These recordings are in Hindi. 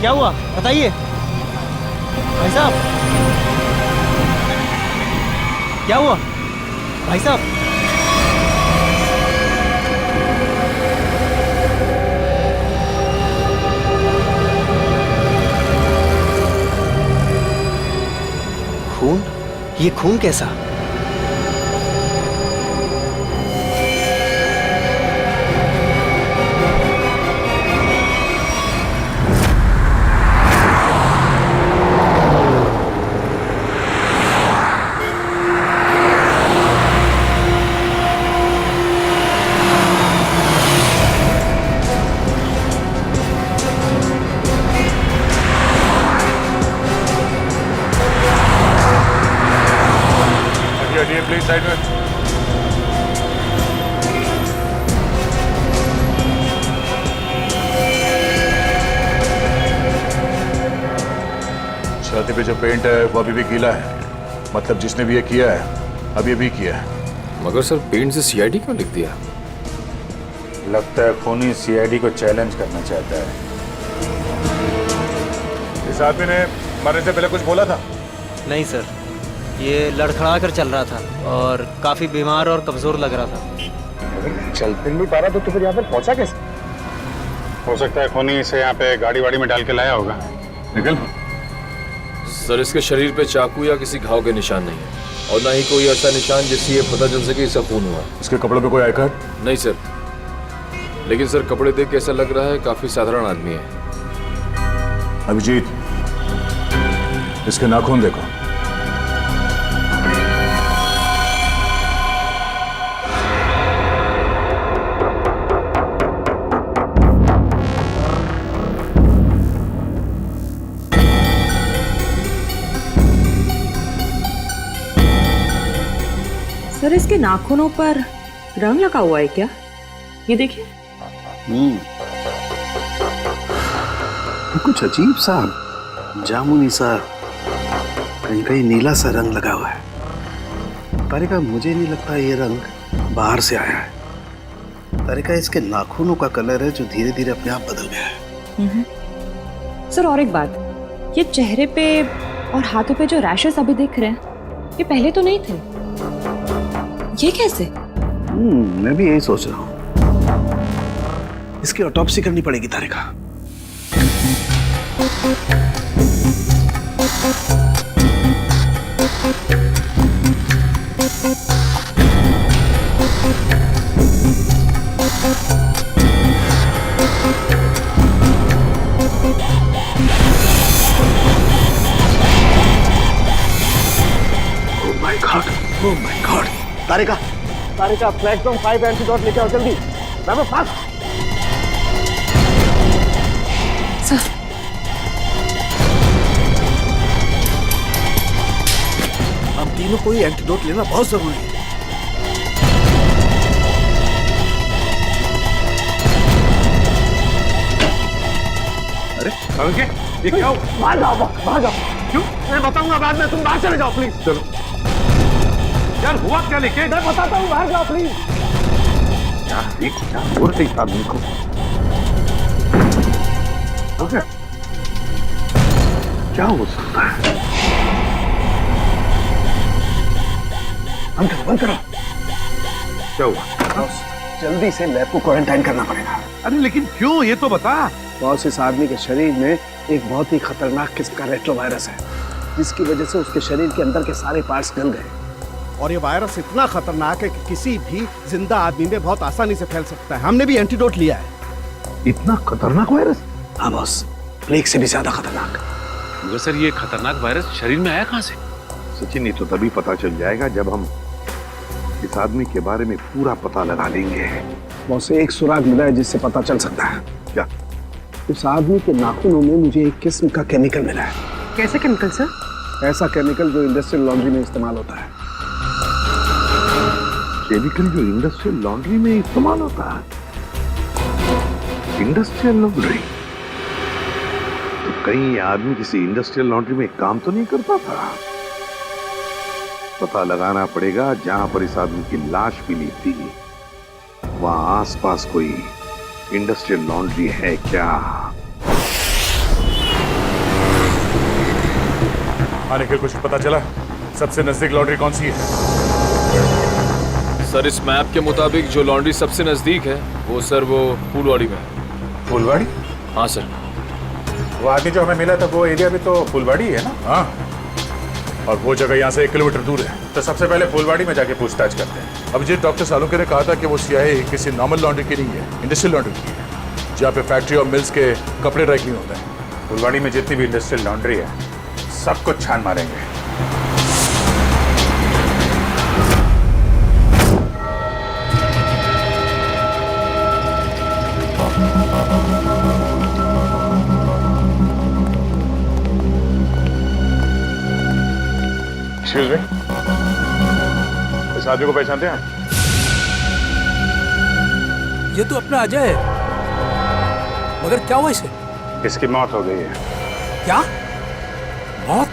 क्या हुआ बताइए भाई साहब, क्या हुआ भाई साहब? खून? ये खून कैसा? प्लीज साइड में। छाती पे जो पेंट है वो अभी भी गीला है, मतलब जिसने भी ये किया है अभी भी किया है। मगर सर पेंट से सीआईडी क्यों लिख दिया? लगता है खूनी सीआईडी को चैलेंज करना चाहता है। इस आदमी ने मरने से पहले कुछ बोला था? नहीं सर, ये लड़खड़ा कर चल रहा था और काफी बीमार और कमजोर लग रहा था। चल फिर भी पा रहा तो फिर यहाँ पर पहुंचा कैसे? हो सकता है खूनी इसे यहाँ पे गाड़ी वाड़ी में डाल के लाया होगा। निकल। सर इसके शरीर पे चाकू या किसी घाव के निशान नहीं है और ना ही कोई ऐसा निशान जिससे ये पता चल सके इसका खून हुआ। इसके कपड़ों पे कोई आई कार्ड? नहीं सर, लेकिन सर कपड़े देख के ऐसा लग रहा है काफी साधारण आदमी है। अभिजीत, इसके नाखून देखो। सर इसके नाखूनों पर रंग लगा हुआ है क्या? ये देखिए। कुछ अजीब सा जामुनी सा, कहीं कहीं नीला सा रंग लगा हुआ है। तारिका, मुझे नहीं लगता ये रंग बाहर से आया है। तारिका, इसके नाखूनों का कलर है जो धीरे धीरे अपने आप बदल गया है। सर और एक बात, ये चेहरे पे और हाथों पे जो रैशेस अभी दिख रहे हैं ये पहले तो नहीं थे। ये कैसे? मैं भी यही सोच रहा हूँ। इसकी ऑटोप्सी करनी पड़ेगी Tarika. Oh my God. Tarika, Tarika, platform 5 antidote लेके आओ जल्दी। मैं फास्ट। सर हम तीनों को ये एंटीडोट लेना बहुत जरूरी है। अरे ये क्या हो? बाहर जाओ, बाहर जाओ। क्यों? मैं बताऊंगा बाद में, तुम बाहर चले जाओ प्लीज। चलो यार, हुआ क्या? लेके मैं बताता हूँ, बाहर जाओ प्लीज। क्या हो रही है आदमी को? क्या हो सकता है? बंद करो। क्या हुआ? जल्दी से लैब को क्वारंटाइन करना पड़ेगा। अरे लेकिन क्यों, ये तो बता। बॉस, इस आदमी के शरीर में एक बहुत ही खतरनाक किस्म का रेट्रोवायरस है, जिसकी वजह से उसके शरीर के अंदर के सारे पार्ट्स गल गए। और ये वायरस इतना खतरनाक है कि किसी भी जिंदा आदमी में बहुत आसानी से फैल सकता है। हमने भी एंटीडोट लिया है। इतना खतरनाक वायरस? हाँ बॉस, प्लेग से भी ज्यादा खतरनाक। मगर सर ये खतरनाक वायरस शरीर में आया कहाँ से? सचिन, ये तो तभी पता चल जाएगा जब हम इस आदमी के बारे में पूरा पता लगा लेंगे। बॉस, एक सुराग मिला है जिससे पता चल सकता है। क्या? उस आदमी के नाखूनों में मुझे एक किस्म का केमिकल मिला है। कैसे केमिकल सर? ऐसा केमिकल जो इंडस्ट्रियल लॉन्ड्री में इस्तेमाल होता है। केमिकल जो इंडस्ट्रियल लॉन्ड्री में इस्तेमाल होता है? Industrial laundry? तो कहीं ये आदमी किसी इंडस्ट्रियल लॉन्ड्री में काम तो नहीं करता था? पता लगाना पड़ेगा जहां पर इस आदमी की लाश मिली थी, वहां आसपास कोई इंडस्ट्रियल लॉन्ड्री है क्या? हाँ निखिल, कुछ पता चला? सबसे नजदीक लॉन्ड्री कौन सी है? सर इस मैप के मुताबिक जो लॉन्ड्री सबसे नजदीक है वो फूलवाड़ी में है। फुलवाड़ी? हाँ सर। वो आदमी जो हमें मिला था वो एरिया भी तो फुलवाड़ी है ना? हाँ, और वो जगह यहाँ से 1 किलोमीटर दूर है। तो सबसे पहले फुलवाड़ी में जाके पूछताछ करते हैं। अभिजीत, डॉक्टर सालुंके ने कहा था कि वो सियाही किसी नॉर्मल लॉन्ड्री की नहीं है, इंडस्ट्रियल लॉन्ड्री की है, जहाँ पे फैक्ट्री और मिल्स के कपड़े ड्राई क्लीन होते हैं। फुलवाड़ी में जितनी भी इंडस्ट्रियल लॉन्ड्री है सब कुछ छान मारेंगे। एक्सक्यूज मी, इस आदमी को पहचानते हैं आप? ये तो अपना अजय है, मगर क्या हुआ इसे? इसकी मौत हो गई है। क्या मौत?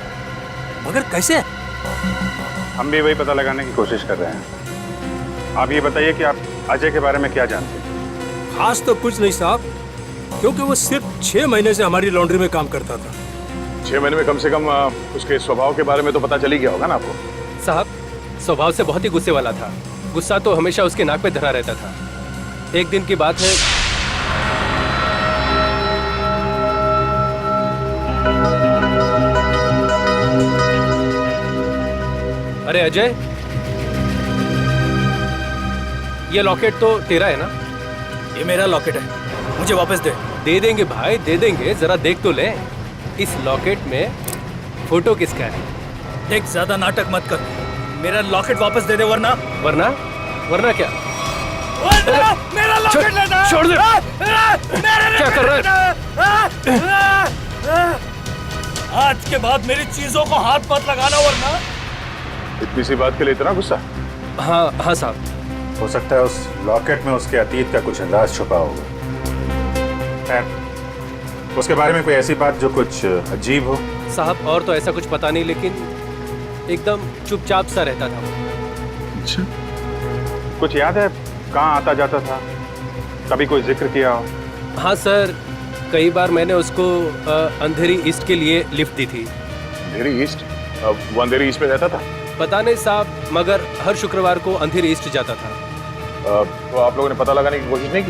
मगर कैसे? हम भी वही पता लगाने की कोशिश कर रहे हैं। आप ये बताइए कि आप अजय के बारे में क्या जानते हैं? खास तो कुछ नहीं साहब, क्योंकि वो सिर्फ 6 महीने से हमारी लॉन्ड्री में काम करता था। 6 महीने में कम से कम उसके स्वभाव के बारे में तो पता चल ही गया होगा ना आपको? साहब स्वभाव से बहुत ही गुस्से वाला था। गुस्सा तो हमेशा उसके नाक पे धरा रहता था। एक दिन की बात है, अरे अजय, ये लॉकेट तो तेरा है ना? ये मेरा लॉकेट है, मुझे वापस दे। दे देंगे भाई, दे देंगे, जरा देख तो ले। इस लॉकेट में फोटो किसका है? देख, ज्यादा नाटक मत कर, मेरा लॉकेट वापस दे दे, वरना वरना क्या? मेरा लॉकेट लेना! छोड़ दे! क्या कर रहा है? आज के बाद मेरी चीजों को हाथ मत लगाना, वरना। इतनी सी बात के लिए इतना गुस्सा? हाँ साहब। हो सकता है उस लॉकेट में उसके अतीत का कुछ राज छुपा होगा। खैर, उसके बारे में कोई ऐसी बात जो कुछ अजीब हो? साहब और तो ऐसा कुछ पता नहीं, लेकिन एकदम चुपचाप सा रहता था वो। अच्छा, कुछ याद है कहाँ आता जाता था? कभी कोई जिक्र किया हो? हाँ सर, कई बार मैंने उसको अंधेरी ईस्ट के लिए लिफ्ट दी थी। अंधेरी ईस्ट? वो अंधेरी ईस्ट में रहता था? पता नहीं साहब, मगर हर शुक्रवार को अंधेरी ईस्ट जाता था। तो आप लोगों ने पता लगाने की कोशिश नहीं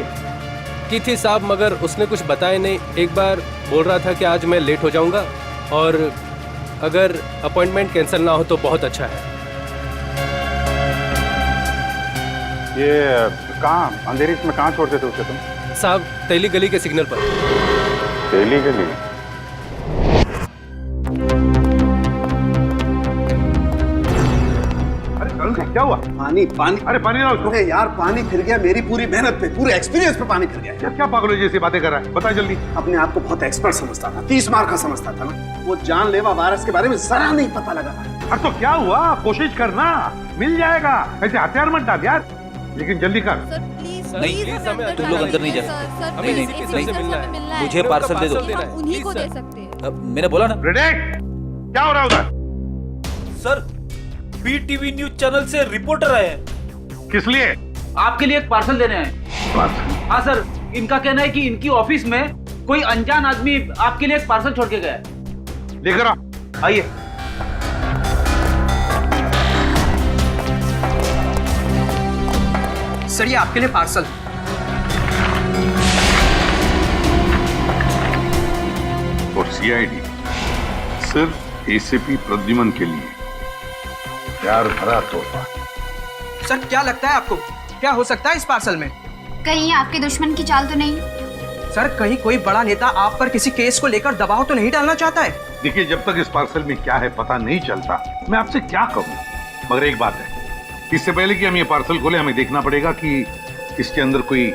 की थी साहब, मगर उसने कुछ बताया नहीं। एक बार बोल रहा था कि आज मैं लेट हो जाऊंगा और अगर अपॉइंटमेंट कैंसिल ना हो तो बहुत अच्छा है। ये कहाँ, अंधेरी में कहाँ छोड़ते थे उसे तुम? साहब तेली गली के सिग्नल पर। तेली गली? क्या हुआ? पानी पानी। अरे पानी ना उसको। अरे यार, पानी फिर गया मेरी पूरी मेहनत पे, पूरे एक्सपीरियंस पे पानी फिर गया। क्या पागलों जैसी बातें कर रहा है? बता जल्दी। अपने आप को बहुत एक्सपर्ट समझता था, 30 मार का समझता था ना। वो जानलेवा वायरस के बारे में जरा नहीं पता लगा था। अरे तो क्या हुआ? कोशिश करना, मिल जाएगा। ऐसे हथियार मत डाल यार, लेकिन जल्दी कर। नहीं, तुम लोग अंदर नहीं जा सकते। हमें नहीं मिलना है। मुझे पार्सल दे दो। उन्हीं को दे सकते हैं। मैंने बोला ना। रेडे, क्या हो रहा है उधर? सर, BTV न्यूज चैनल से रिपोर्टर आए हैं। किस लिए? आपके लिए एक पार्सल देने आए। हाँ सर, इनका कहना है कि इनकी ऑफिस में कोई अनजान आदमी आपके लिए एक पार्सल छोड़ के गया है। लेकर आओ। आइए। सर ये आपके लिए पार्सल। और CID सिर्फ ACP प्रद्युमन के लिए। प्यार भरा तोहफा। सर क्या लगता है आपको, क्या हो सकता है इस पार्सल में? कहीं आपके दुश्मन की चाल तो नहीं? सर कहीं कोई बड़ा नेता आप पर किसी केस को लेकर दबाव तो नहीं डालना चाहता है? देखिए, जब तक इस पार्सल में क्या है पता नहीं चलता, मैं आपसे क्या कहूँ। मगर एक बात है, इससे पहले कि हम ये पार्सल खोले हमें देखना पड़ेगा कि इसके अंदर कोई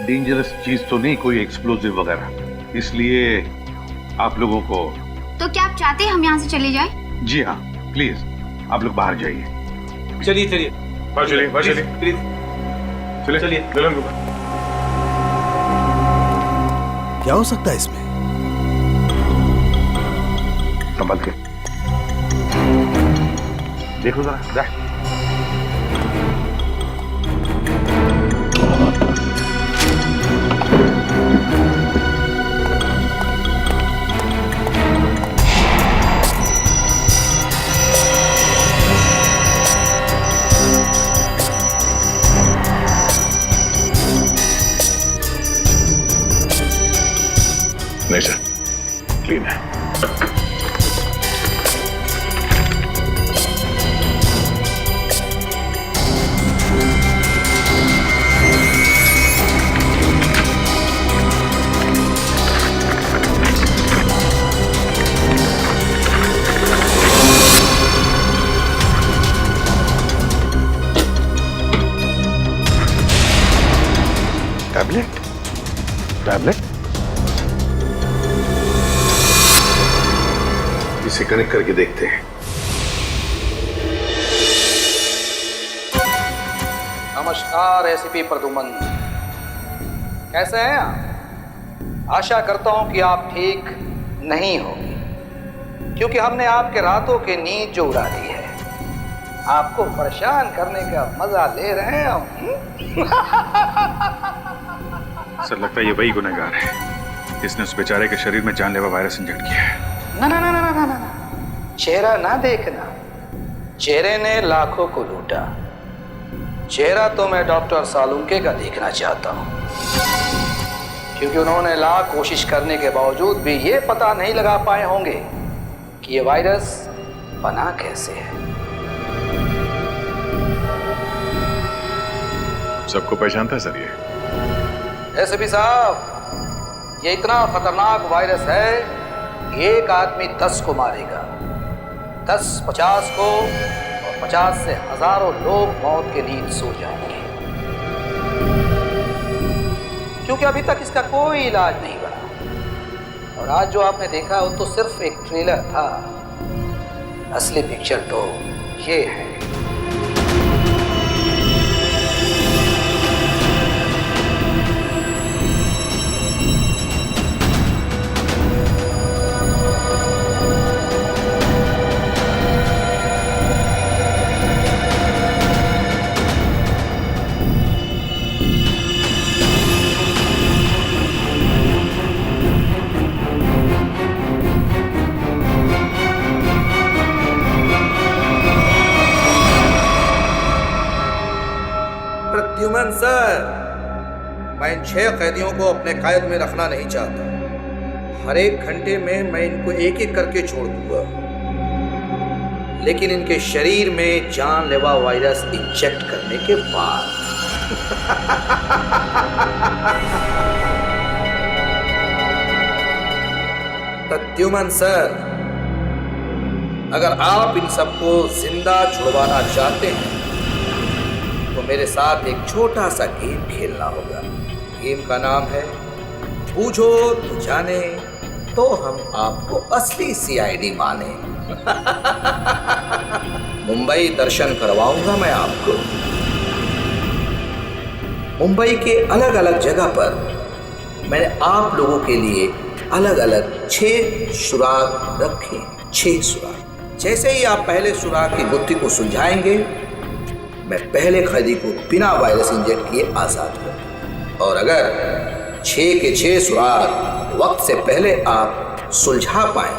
डेंजरस चीज तो नहीं, कोई एक्सप्लोजिव वगैरह। इसलिए आप लोगों को। तो क्या आप चाहते हैं हम यहाँ से चले जाएं? जी हाँ, प्लीज आप लोग बाहर जाइए। चलिए चलिए प्लीज चलिए। क्या हो सकता है इसमें? संभल के देखो जरा। टैबलेट? इसे कनेक्ट करके देखते हैं। नमस्कार एसीपी प्रद्युमन, कैसे हैं आप? आशा करता हूं कि आप ठीक नहीं होंगे, क्योंकि हमने आपके रातों की नींद जो उड़ा दी है, आपको परेशान करने का मजा ले रहे हैं हम। सर लगता है ये वही गुनहगार है जिसने उस बेचारे के शरीर में जानलेवा वायरस इंजेक्ट किया है। ना ना ना ना ना ना, चेहरा ना देखना, चेहरे ने लाखों को लूटा। चेहरा तो मैं डॉक्टर सालुंके का देखना चाहता हूं, क्योंकि उन्होंने लाख कोशिश करने के बावजूद भी ये पता नहीं लगा पाए होंगे कि ये वायरस बना कैसे है। सबको पहचानता है सर ये? एसपी साहब, ये इतना खतरनाक वायरस है कि एक आदमी 10 को मारेगा, 10 50 को, और 50 से हजारों लोग मौत के नींद सो जाएंगे, क्योंकि अभी तक इसका कोई इलाज नहीं बना। और आज जो आपने देखा वो तो सिर्फ एक ट्रेलर था, असली पिक्चर तो ये है। प्रद्युमन सर, मैं इन 6 कैदियों को अपने कैद में रखना नहीं चाहता। हर एक घंटे में मैं इनको एक एक करके छोड़ दूंगा, लेकिन इनके शरीर में जानलेवा वायरस इंजेक्ट करने के बाद। प्रद्युमन सर, अगर आप इन सबको जिंदा छुड़वाना चाहते हैं तो मेरे साथ एक छोटा सा गेम खेलना होगा। गेम का नाम है बूझो तो जाने, तो हम आपको असली सीआईडी माने। मुंबई दर्शन करवाऊंगा मैं आपको। मुंबई के अलग अलग जगह पर मैंने आप लोगों के लिए अलग अलग 6 सुराग रखे। 6 सुराग। जैसे ही आप पहले सुराग की गुत्थी को सुलझाएंगे, मैं पहले कैदी को बिना वायरस इंजेक्ट किए आजाद कर दूंगा। और अगर 6 के 6 सुराग वक्त से पहले आप सुलझा पाए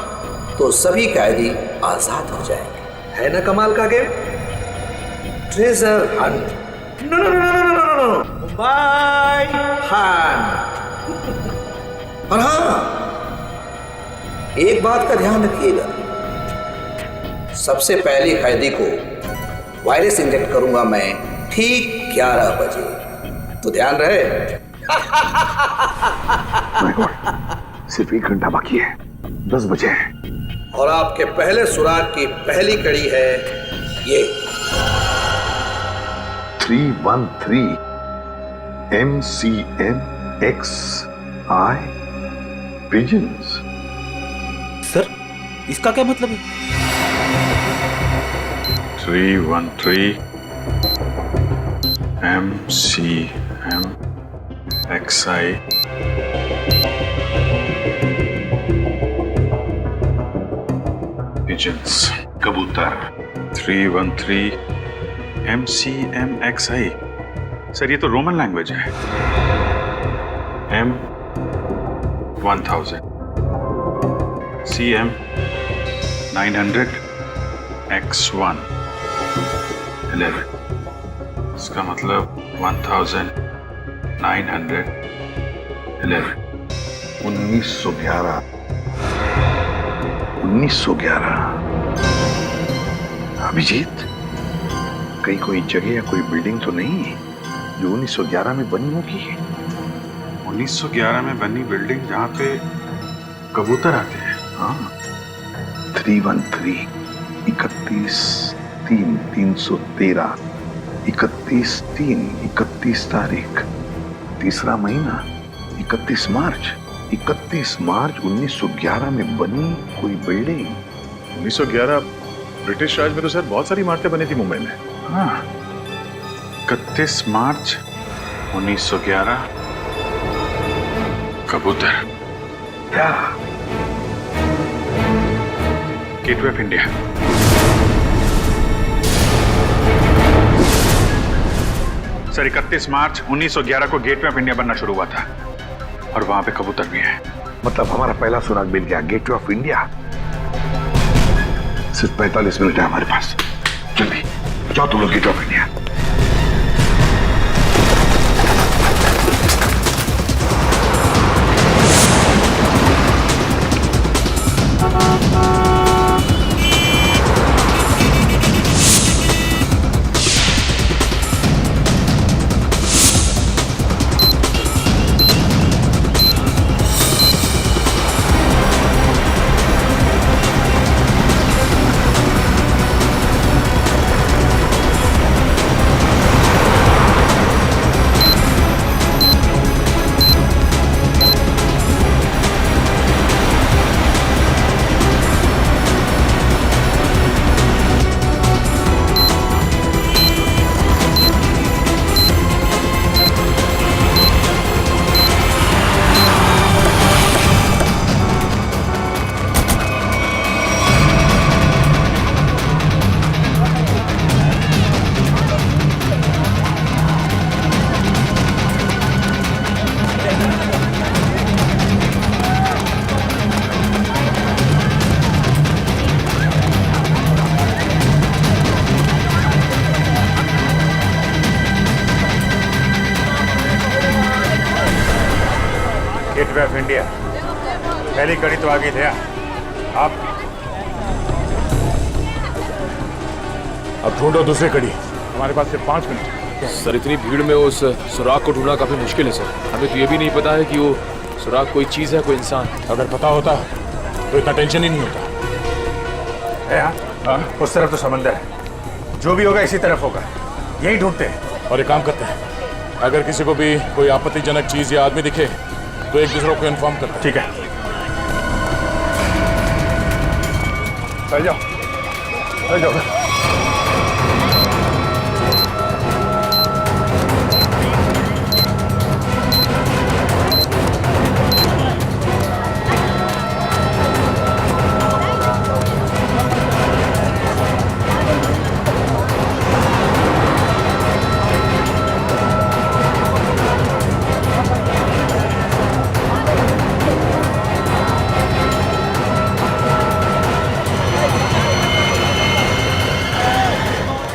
तो सभी कैदी आजाद हो जाएंगे। है ना कमाल का game? Treasure hunt. No no no no no no no, Mumbai hunt. और हाँ, एक बात का ध्यान रखिएगा, सबसे पहले कैदी को वायरस इंजेक्ट करूंगा मैं ठीक 11 बजे, तो ध्यान रहे। सिर्फ 1 घंटा बाकी है, 10 बजे है। और आपके पहले सुराग की पहली कड़ी है ये 313 MCMXI पिजन्स। सर, इसका क्या मतलब है? 313 MCMXI pigeons, कबूतर। 313 MCMXI। सर ये तो रोमन लैंग्वेज है। M 1000, CM 900, X1 11। इसका मतलब 1911। 1911। 1911। अभिजीत, कहीं कोई जगह या कोई बिल्डिंग तो नहीं जो 1911 में बनी होगी? 1911 में बनी बिल्डिंग जहाँ पे कबूतर आते हैं। हाँ, 313 31/3/313 31/3 31 तारीख, तीसरा महीना 31 मार्च 1911 में बनी कोई बिल्डिंग। 1911 ब्रिटिश राज में तो सर बहुत सारी इमारतें बनी थी मुंबई में। हाँ, 31 मार्च 1911 कबूतर, क्या गेटवे ऑफ इंडिया। सर 31 मार्च 1911 को गेटवे ऑफ इंडिया बनना शुरू हुआ था और वहां पे कबूतर भी है। मतलब हमारा पहला सुराग मिल गया, गेटवे ऑफ इंडिया। सिर्फ 45 मिनट है हमारे पास। जल्दी जाओ तुम लोग gateway of India. Gateway of India, पहली कड़ी तो आगे थे आप। अब ढूंढो दूसरी कड़ी, हमारे पास सिर्फ 5 मिनट। सर इतनी भीड़ में उस सुराग को ढूंढना काफी मुश्किल है सर। हमें तो ये भी नहीं पता है कि वो सुराग कोई चीज है, कोई इंसान। अगर पता होता तो इतना टेंशन ही नहीं होता। है हाँ, उस तरफ तो समंदर है, जो भी होगा इसी तरफ होगा, यही ढूंढते हैं। और एक काम करते हैं, अगर किसी को भी कोई आपत्तिजनक चीज या आदमी दिखे तो एक दूसरे को इन्फॉर्म करते हैं। ठीक है, चल जाओ, चल जाओ।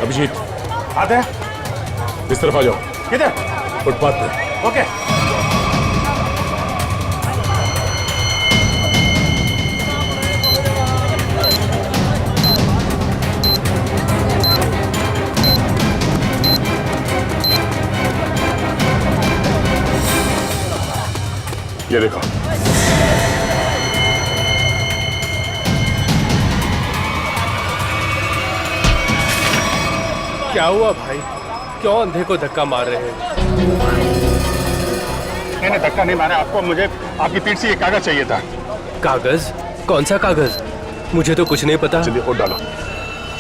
अभिजीत आते हैं, इस तरफ आ जाओ। किधर? फुटपाथ पे। ओके। ये देखो, क्या हुआ भाई, क्यों अंधे को धक्का मार रहे हैं? मैंने धक्का नहीं मारा आपको, मुझे आपकी पीठ से ये कागज चाहिए था। कागज? कौन सा कागज? मुझे तो कुछ नहीं पता। जल्दी वोट डालो।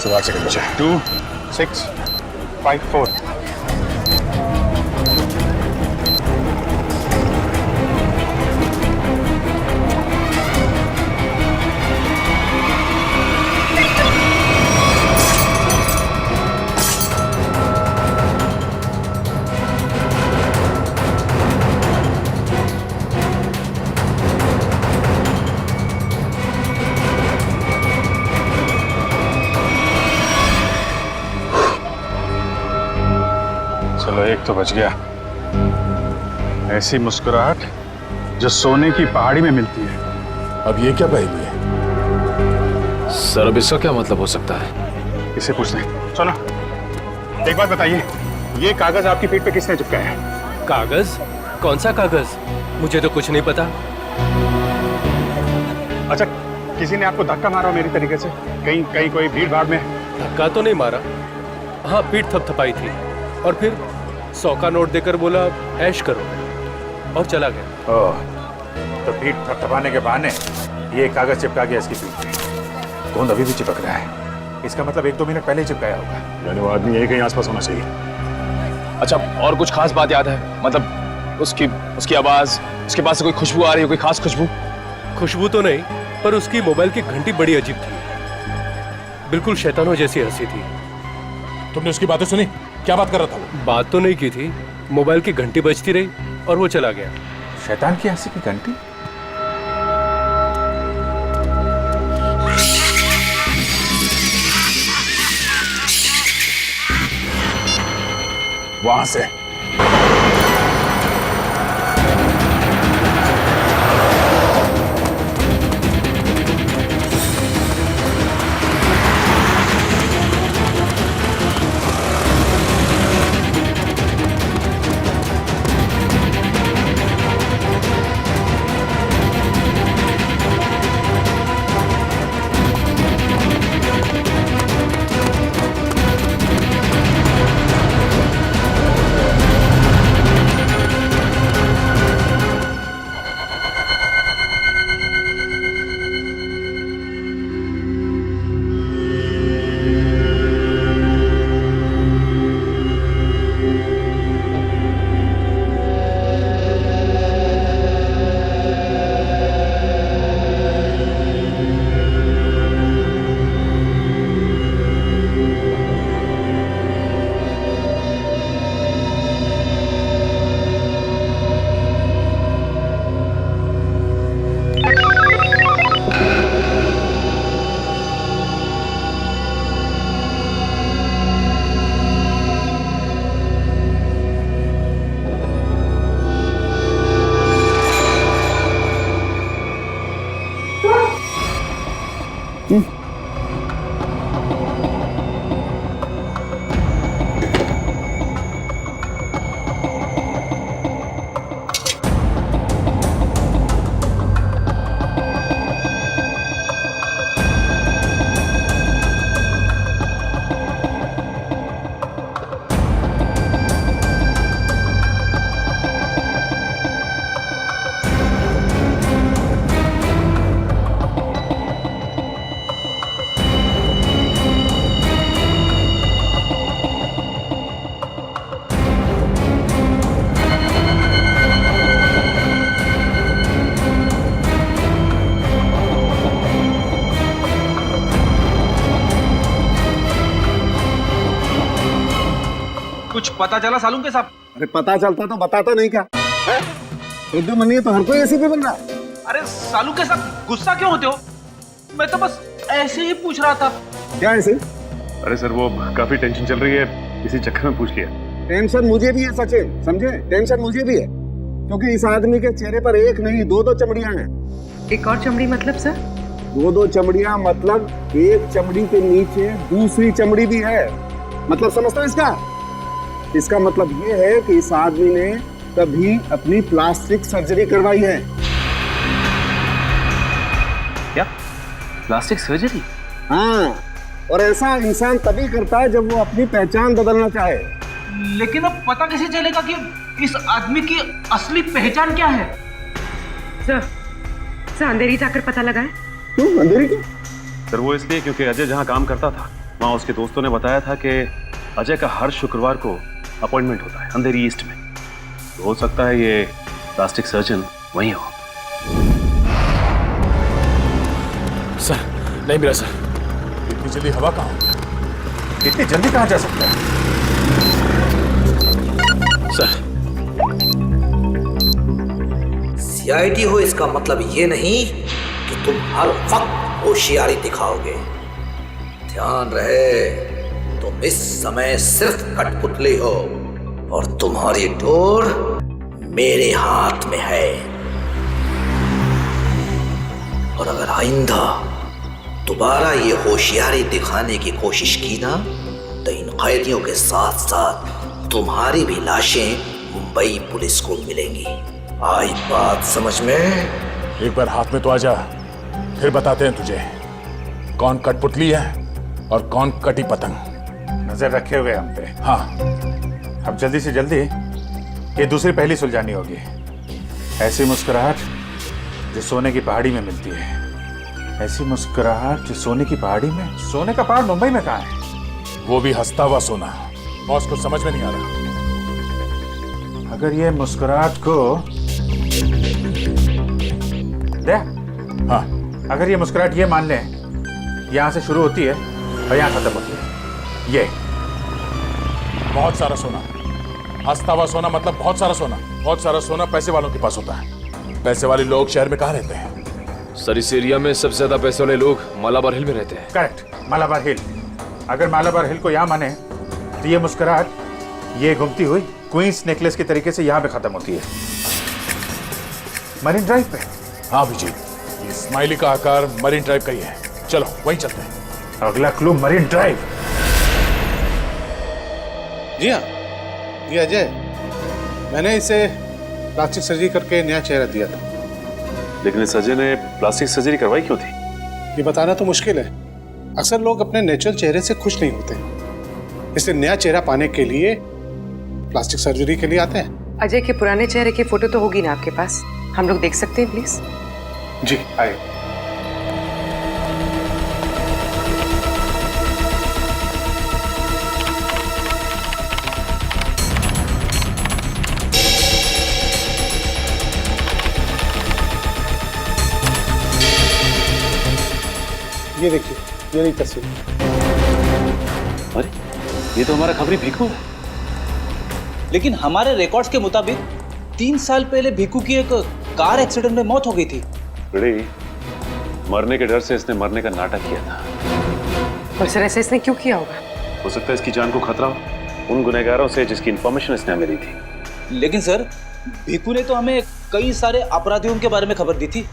सवाल से बचा 2 6 5 4। चलो एक तो बच गया। ऐसी मुस्कुराहट जो सोने की पहाड़ी में मिलती है। अब ये क्या पहेली है? सर अब इसका क्या मतलब हो सकता है? इसे पूछते हैं। सुनो, एक बात बताइए, ये कागज आपकी पीठ पे किसने चिपकाया है? कागज? कौन सा कागज? मुझे तो कुछ नहीं पता। अच्छा, किसी ने आपको धक्का मारा मेरी तरीके से? कहीं कहीं कोई भीड़ भाड़ में? धक्का तो नहीं मारा, हाँ पीठ थपथपाई थी और फिर 100 का नोट देकर बोला ऐश करो और चला गया। ओह, तो पीठ थपथपाने के बहाने ये कागज चिपका गया इसकी पीठ पे। गोंद अभी भी चिपक रहा है। इसका मतलब 1-2 मिनट पहले ही चिपकाया होगा। यानी वो आदमी यही कहीं आसपास होना चाहिए। अच्छा, और कुछ खास बात याद है? मतलब उसकी आवाज, उसके पास से कोई खुशबू आ रही है, कोई खास खुशबू? खुशबू तो नहीं, पर उसकी मोबाइल की घंटी बड़ी अजीब थी, बिल्कुल शैतानों जैसी हंसी थी। तुमने उसकी बातें सुनी? क्या बात कर रहा था वो? बात तो नहीं की थी, मोबाइल की घंटी बजती रही और वो चला गया। शैतान की हंसी की घंटी? वहां से कुछ पता चला सालून के साहब? अरे पता चलता तो बताता नहीं क्या? रुद्र मनी है तो हर कोई एसीपी बन रहा। अरे सालू के साथ गुस्सा क्यों होते हो? मैं तो बस ऐसे ही पूछ रहा था। क्या ऐसे? अरे सर, वो काफी टेंशन चल रही है, इसी चक्कर में पूछ लिया। टेंशन मुझे भी है सचिन, समझे? टेंशन मुझे भी है, क्योंकि इस आदमी के चेहरे पर एक नहीं 2-2 चमड़ियां हैं। एक और चमड़ी मतलब सर? 2-2 चमड़ियां मतलब एक चमड़ी के नीचे दूसरी चमड़ी भी है। मतलब समझता है इसका? इसका मतलब ये है कि इस आदमी ने कभी अपनी प्लास्टिक सर्जरी करवाई है। क्या? Plastic surgery? हाँ, और ऐसा इंसान तभी करता है जब वो अपनी पहचान बदलना चाहे। लेकिन अब पता कैसे चलेगा कि इस आदमी की असली पहचान क्या है? सर अंधेरी जाकर पता लगा है। क्यों अंधेरी क्यों? सर वो इसलिए क्योंकि अजय जहाँ काम करता था वहाँ उसके दोस्तों ने बताया था कि अजय का हर शुक्रवार को अपॉइंटमेंट होता है अंधेरी ईस्ट में। तो हो सकता है ये प्लास्टिक सर्जन वहीं हो। सर नहीं मिला सर। इतनी जल्दी हवा कहाँ? इतनी जल्दी कहाँ जा सकता है? सर सीआईडी हो इसका मतलब ये नहीं कि तुम हर वक्त होशियारी दिखाओगे। ध्यान रहे, तुम इस समय सिर्फ कठपुतली हो और तुम्हारी डोर मेरे हाथ में है। और अगर आइंदा दोबारा ये होशियारी दिखाने की कोशिश की ना, तो इन कैदियों के साथ साथ तुम्हारी भी लाशें मुंबई पुलिस को मिलेंगी। आई बात समझ में? एक बार हाथ में तो आ जा, फिर बताते हैं तुझे कौन कठपुतली है और कौन कटी पतंग। नजर रखे हुए हम पे। हाँ, अब जल्दी से जल्दी ये दूसरी पहली सुलझानी होगी। ऐसी मुस्कुराहट जो सोने की पहाड़ी में मिलती है, ऐसी मुस्कुराहट जो सोने की पहाड़ी में। सोने का पहाड़ मुंबई में कहाँ है? वो भी हंसता हुआ सोना। बॉस को समझ में नहीं आ रहा। अगर ये मुस्कुराहट को दे, हाँ, अगर ये मुस्कुराहट ये मान ले यहां से शुरू होती है और यहां खत्म होती है, ये बहुत सारा सोना। हंसता हुआ सोना मतलब बहुत सारा सोना। बहुत सारा सोना पैसे वालों के पास होता है। पैसे वाले लोग शहर में कहाँ रहते हैं? सर इस एरिया में सबसे ज्यादा पैसे वाले लोग मालाबार हिल में रहते हैं। करेक्ट, मालाबार हिल। अगर मालाबार हिल को यहाँ माने तो ये मुस्कुराहट ये घूमती हुई क्वींस नेकलेस के तरीके से यहाँ पे खत्म होती है, मरीन ड्राइव पे। हाँ अभिजीत, ये स्माइली का आकार मरीन ड्राइव का ही है। चलो वहीं चलते हैं। अगला क्लू मरीन ड्राइव। जी हाँ, जी अजय, मैंने इसे प्लास्टिक सर्जरी करके नया चेहरा दिया था। लेकिन इस अजय ने प्लास्टिक सर्जरी करवाई क्यों थी? ये बताना तो मुश्किल है। अक्सर लोग अपने नेचुरल चेहरे से खुश नहीं होते, इसलिए नया चेहरा पाने के लिए प्लास्टिक सर्जरी के लिए आते हैं। अजय के पुराने चेहरे की फोटो तो होगी ना आपके पास? हम लोग देख सकते हैं प्लीज? जी आए। ये देखिए, ये रही तस्वीर। अरे ये तो हमारा खबरी भिखू है। लेकिन हमारे रिकॉर्ड्स के मुताबिक 3 साल पहले भिखू की एक कार एक्सीडेंट में मौत हो गई थी। बड़ी मरने के डर से इसने मरने का नाटक किया था। और सर ऐसे इसने क्यों किया होगा? हो सकता है इसकी जान को खतरा हो उन गुनहगारों से जिसकी इंफॉर्मेशन इसने हमें दी थी। लेकिन सर भिखू ने तो हमें कई सारे अपराधियों के बारे में खबर दी थी।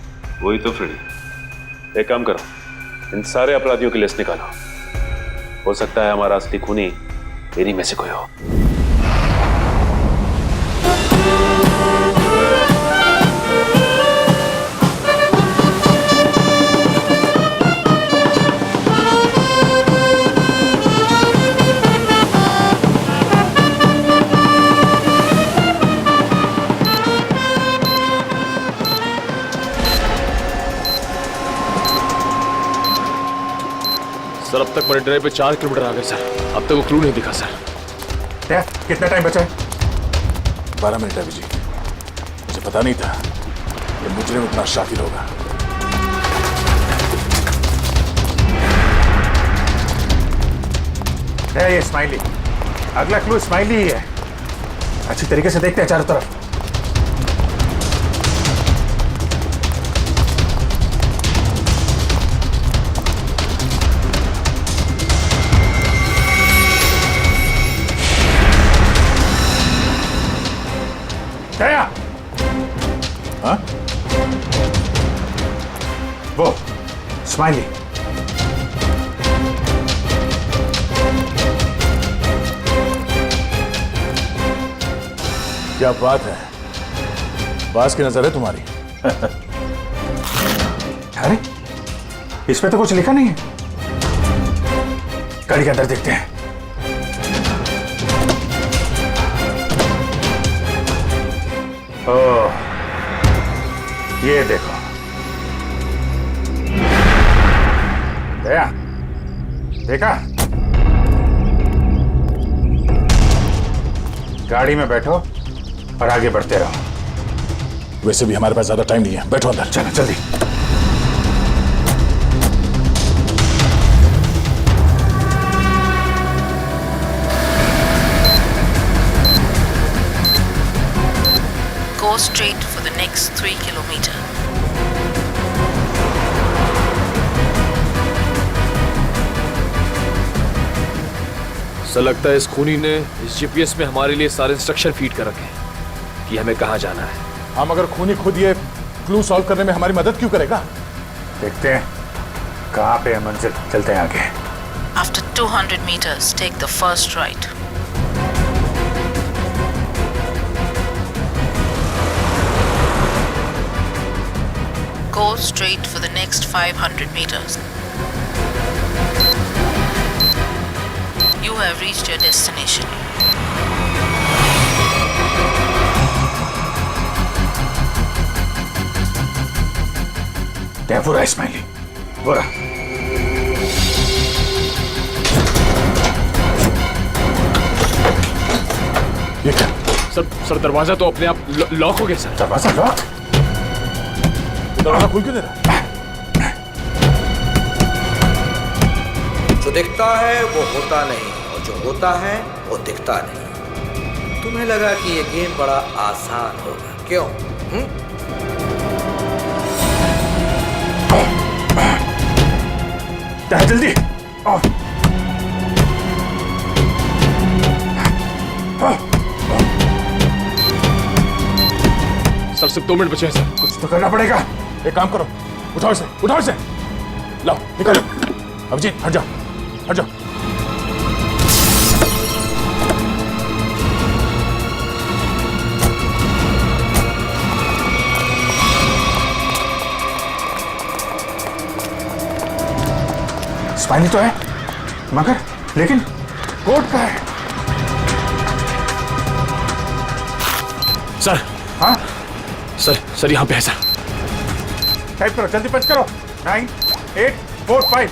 वही तो फ्रेडी, एक काम करो, इन सारे अपराधियों की लिस्ट निकालो। हो सकता है हमारा असली खूनी इन्हीं में से कोई हो। सर अब तक मरीन ड्राइव पे 4 किलोमीटर आ गए सर। अब तक वो क्लू नहीं दिखा सर। कितना टाइम बचा है? 12 मिनट है अभिजीत। मुझे पता नहीं था कि मुजरिम इतना शातिर होगा। है ये स्माइली। अगला क्लू स्माइली ही है। अच्छी तरीके से देखते हैं चारों तरफ। दया, हाँ? वो स्माइली। क्या बात है, बास की नजर है तुम्हारी। अरे इस पे तो कुछ लिखा नहीं है। गाड़ी के अंदर देखते हैं। ओह, ये देखो। दया, देखा? गाड़ी में बैठो और आगे बढ़ते रहो। वैसे भी हमारे पास ज्यादा टाइम नहीं है, बैठो अंदर। चलो जल्दी। Go straight for the next 3 kilometers. Sir लगता है इस खूनी ने इस जीपीएस में हमारे लिए सारे इंस्ट्रक्शन फीड कर रखे हैं कि हमें कहाँ जाना है। हम अगर खूनी खुद ये क्लू सॉल्व करने में हमारी मदद क्यों करेगा? देखते हैं कहाँ पे है मंजिल। चलते हैं आगे। After 200 meters, take the first right. Go straight for the next 500 meters. You have reached your destination. हैं, वो रहा इस्माइली, वो रहा। ये क्या? सर दरवाजा तो अपने आप लॉक हो गया सर। दरवाजा लॉक? दरवाजा खुल क्यों नहीं रहा? जो दिखता है वो होता नहीं, और जो होता है वो दिखता नहीं। तुम्हें लगा कि ये गेम बड़ा आसान होगा, क्यों? जल्दी सर सिर्फ 2 मिनट बचे हैं सर। कुछ तो करना पड़ेगा। एक काम करो, उठाओ इसे, उठाओ इसे, लाओ निकालो। अभिजीत हट जाओ, हट जाओ। स्पाइनी तो है, मगर लेकिन कोट का है। सर। हाँ सर यहाँ पे है सर। टाइप करो, जल्दी पंच करो। 9 8 4 5।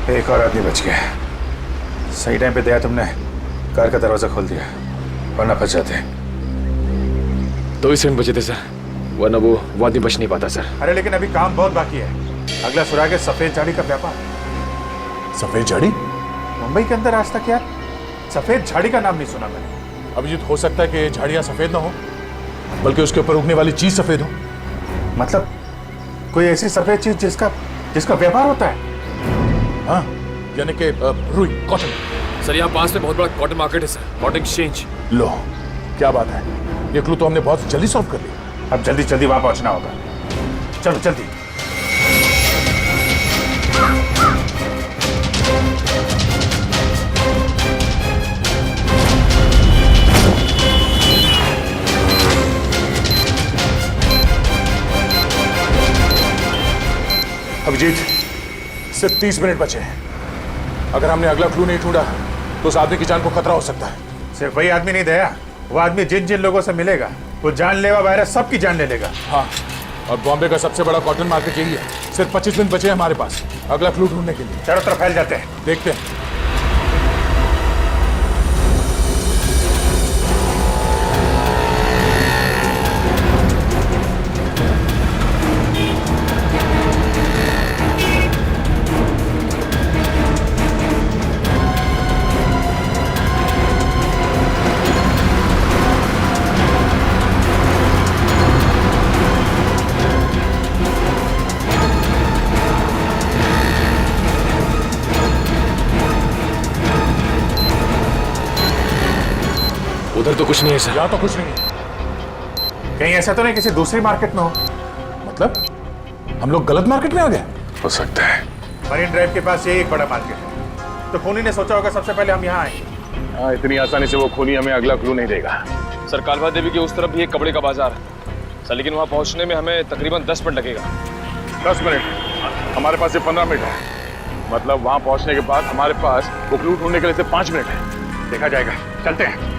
एक और आदमी बच गया। सही टाइम पे दया तुमने कार का दरवाजा खोल दिया, वरना फंस जाते। 2 ही सेकंड बचे थे सर, वरना वो आदमी बच नहीं पाता सर। अरे लेकिन अभी काम बहुत बाकी है। अगला सुराग है सफेद झाड़ी का व्यापार। सफेद झाड़ी? मुंबई के अंदर आज तक यार सफेद झाड़ी का नाम नहीं सुना मैंने। अभिजीत हो सकता है कि झाड़ियां सफेद ना हो, बल्कि उसके ऊपर उगने वाली चीज सफेद हो। मतलब कोई ऐसी सफेद चीज जिसका व्यापार होता है? हाँ, यानी कि रुई, कॉटन। सर यहाँ पास में बहुत बड़ा कॉटन मार्केट है सर, कॉटन एक्सचेंज। लो क्या बात है, ये क्लू तो हमने बहुत जल्दी सॉल्व कर लिया। अब जल्दी जल्दी वहां पहुंचना होगा। चलो जल्दी। अभिजीत सिर्फ 30 मिनट बचे हैं। अगर हमने अगला क्लू नहीं ढूंढा तो उस आदमी की जान को खतरा हो सकता है। सिर्फ वही आदमी नहीं दया, वो आदमी जिन जिन लोगों से मिलेगा वो जानलेवा वायरस सबकी जान ले लेगा। हाँ, और बॉम्बे का सबसे बड़ा कॉटन मार्केट यही है। सिर्फ 25 मिनट बचे हैं हमारे पास अगला क्लू ढूंढने के लिए। चारों तरफ फैल जाते हैं, देखते हैं। उधर तो कुछ नहीं है सर। यहाँ तो कुछ नहीं है। कहीं ऐसा तो नहीं किसी दूसरी मार्केट में हो? मतलब हम लोग गलत मार्केट में आ गए? हो सकता है। मरीन ड्राइव के पास यही एक बड़ा मार्केट है, तो खूनी ने सोचा होगा सबसे पहले हम यहाँ आएंगे। हाँ, इतनी आसानी से वो खूनी हमें अगला क्लू नहीं देगा। सर कालवा देवी के उस तरफ भी एक कपड़े का बाजार है सर, लेकिन वहाँ पहुँचने में हमें तकरीबन 10 मिनट लगेगा। 10 मिनट? हमारे पास सिर्फ 15 मिनट है। मतलब वहाँ पहुँचने के बाद हमारे पास वो क्लू ढूंढने के लिए सिर्फ 5 मिनट है। देखा जाएगा, चलते हैं।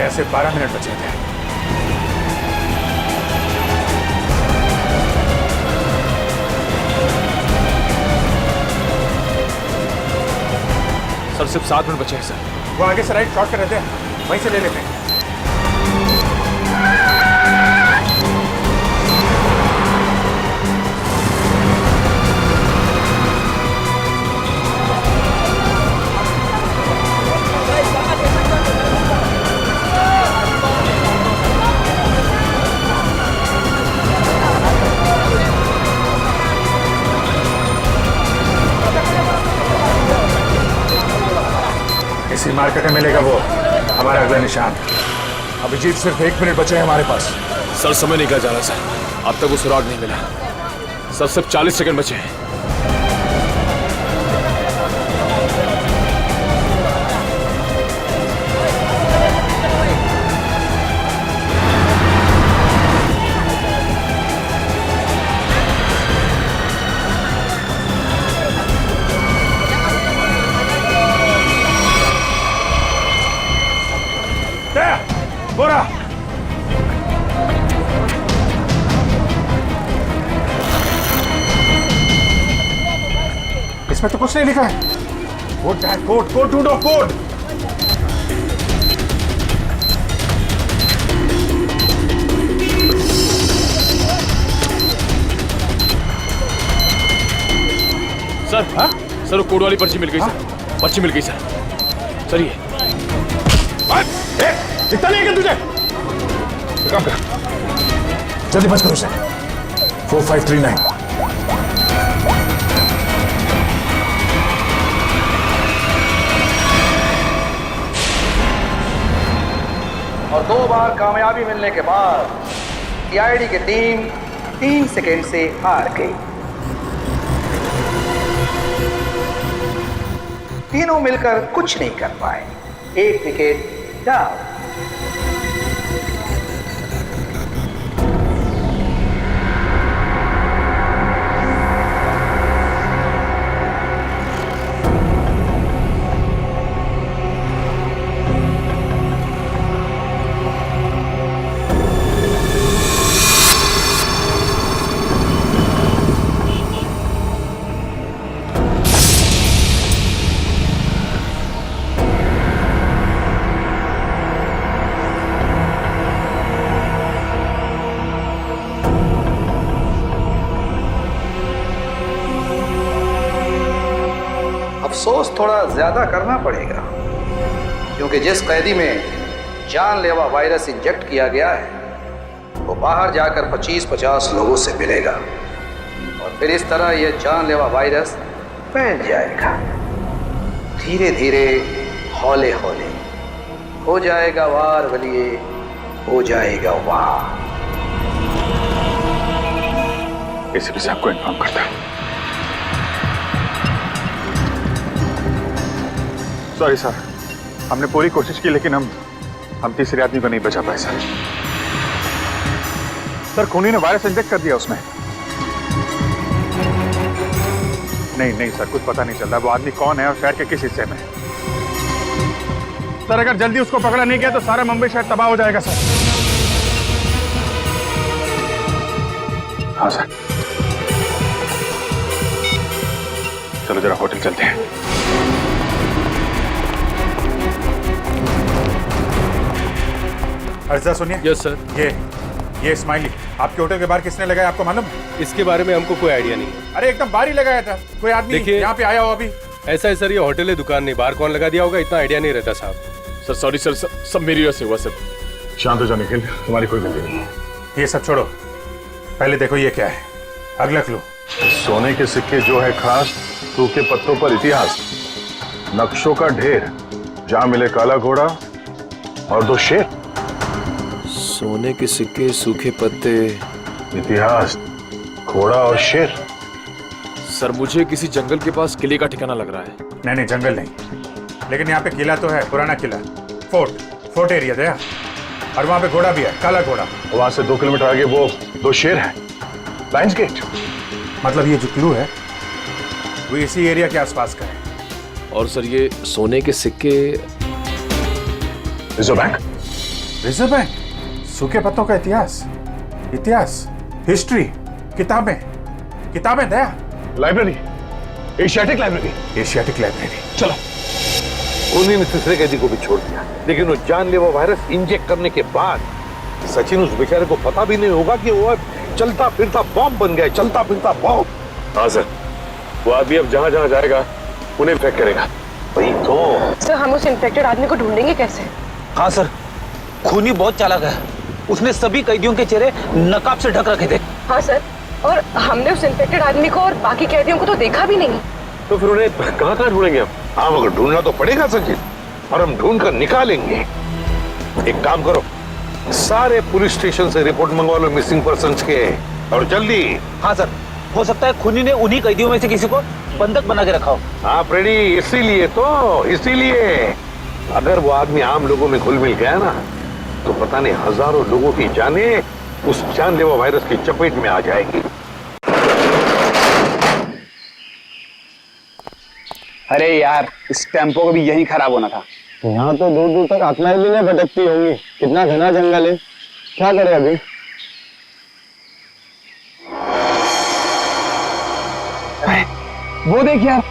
ऐसे 12 मिनट बचे थे। सर सिर्फ 7 मिनट बचे हैं सर। वो आगे से राइट शॉर्ट कर देते हैं, वहीं से ले लेते हैं। इसी मार्केट में मिलेगा वो हमारा अगला निशान। अभिजीत, सिर्फ 1 मिनट बचे हैं हमारे पास। सर समय निकल जा रहा सर, अब तक वो सुराग नहीं मिला सर। सिर्फ 40 सेकंड बचे हैं। बोरा, इसमें तो कुछ नहीं लिखा है। कोड कोड कोड ढूंढो, कोड। सर, हाँ? सर वो कोड वाली पर्ची मिल गई सर। पर्ची मिल गई सर। सर ये इतना नहीं है तुझे? काम कर, जल्दी बच करो उसे। 4539। और 2 बार कामयाबी मिलने के बाद सीआईडी की टीम 3 सेकेंड से हार गई। तीनों मिलकर कुछ नहीं कर पाए। 1 विकेट डाउन। अफसोस थोड़ा ज्यादा करना पड़ेगा, क्योंकि जिस कैदी में जानलेवा वायरस इंजेक्ट किया गया है वो बाहर जाकर 25-50 लोगों से मिलेगा और फिर इस तरह यह जानलेवा वायरस फैल जाएगा। धीरे धीरे, हौले हौले हो जाएगा वार वलिए, हो जाएगा वार। एसीपी साहब को इन्फॉर्म करता हूं। सॉरी सर, हमने पूरी कोशिश की लेकिन हम तीसरे आदमी को नहीं बचा पाए सर। सर खूनी ने वायरस इंजेक्ट कर दिया उसमें। नहीं सर, कुछ पता नहीं चल रहा वो आदमी कौन है और शहर के किस हिस्से में। सर अगर जल्दी उसको पकड़ा नहीं गया तो सारा मुंबई शहर तबाह हो जाएगा सर। हाँ सर, चलो जरा होटल चलते हैं। अर्जा सुनिए। Yes sir. ये स्माइली आपके होटल के बाहर किसने लगाया, आपको मालूम? इसके बारे में हमको कोई आइडिया नहीं है। अरे एकदम बाहर ही लगाया था, कोई आदमी यहाँ पे आया हो अभी? ऐसा है सर, ये होटल है, दुकान नहीं, बाहर कौन लगा दिया होगा इतना आइडिया नहीं रहता साहब। सर सॉरी सर, सब मेरी वजह से हुआ सर। शांत हो जाओ निखिल, तुम्हारी कोई गलती नहीं है। ये सब छोड़ो, पहले देखो ये क्या है। अगला क्लू। सोने के सिक्के जो है खास, सूखे पत्तों पर इतिहास, नक्शों का ढेर, जहां मिले काला घोड़ा और 2 शेर। सोने के सिक्के, सूखे पत्ते, इतिहास, घोड़ा और शेर। सर मुझे किसी जंगल के पास किले का ठिकाना लग रहा है। नहीं जंगल नहीं, लेकिन यहाँ पे किला तो है, पुराना किला, फोर्ट एरिया दया, और वहाँ पे घोड़ा भी है, काला घोड़ा। वहां से 2 किलोमीटर आगे वो 2 शेर है, लाइन्स गेट। मतलब ये जो क्लू है वो इसी एरिया के आसपास का है। और सर ये सोने के सिक्के, रिजर्व बैंक। रिजर्व बैंक, सूखे पत्तों का इतिहास, हिस्ट्री, किताबें दया। Library, Asiatic library. चलो। खूनी ने तीसरे कैदी को भी छोड़ दिया, लेकिन वो जानलेवा वायरस इंजेक्ट करने के बाद सचिन उस बेचारे को पता भी नहीं होगा कि वो चलता फिरता बॉम्ब बन गया, चलता फिरता बॉम्ब। हाँ सर, वो आदमी अब जहाँ जहाँ जाएगा उन्हें इन्फेक्ट करेगा। वही तो सर, हम उस इन्फेक्टेड आदमी को ढूंढेंगे कैसे? हाँ सर, खूनी बहुत चालाक है, उसने सभी कैदियों के चेहरे नकाब से ढक रखे थे। हाँ सर, और हमने उस इन्फेक्टेड आदमी को और बाकी कैदियों को तो देखा भी नहीं। तो फिर उन्हें कहाँ ढूंढेंगे हम? हाँ, मगर ढूंढना तो पड़ेगा सचिन, और हम ढूंढ कर निकालेंगे। एक काम करो, सारे पुलिस स्टेशन से रिपोर्ट मंगवा लो मिसिंग पर्सन्स के, और जल्दी। हाँ सर, हो सकता है खूनी ने उन्हीं कैदियों में से किसी को बंधक बना के रखा हो। हाँ फ्रेडी, इसीलिए अगर वो आदमी आम लोगों में घुल मिल गया ना, तो पता नहीं हजारों लोगों की जानें उस जानलेवा वायरस की चपेट में आ जाएगी। अरे यार, इस टेम्पो को भी यही खराब होना था। यहाँ तो दूर दूर तक आत्माएं भी नहीं भटकती होंगी। कितना घना जंगल है, क्या करें अभी? वो देख यार,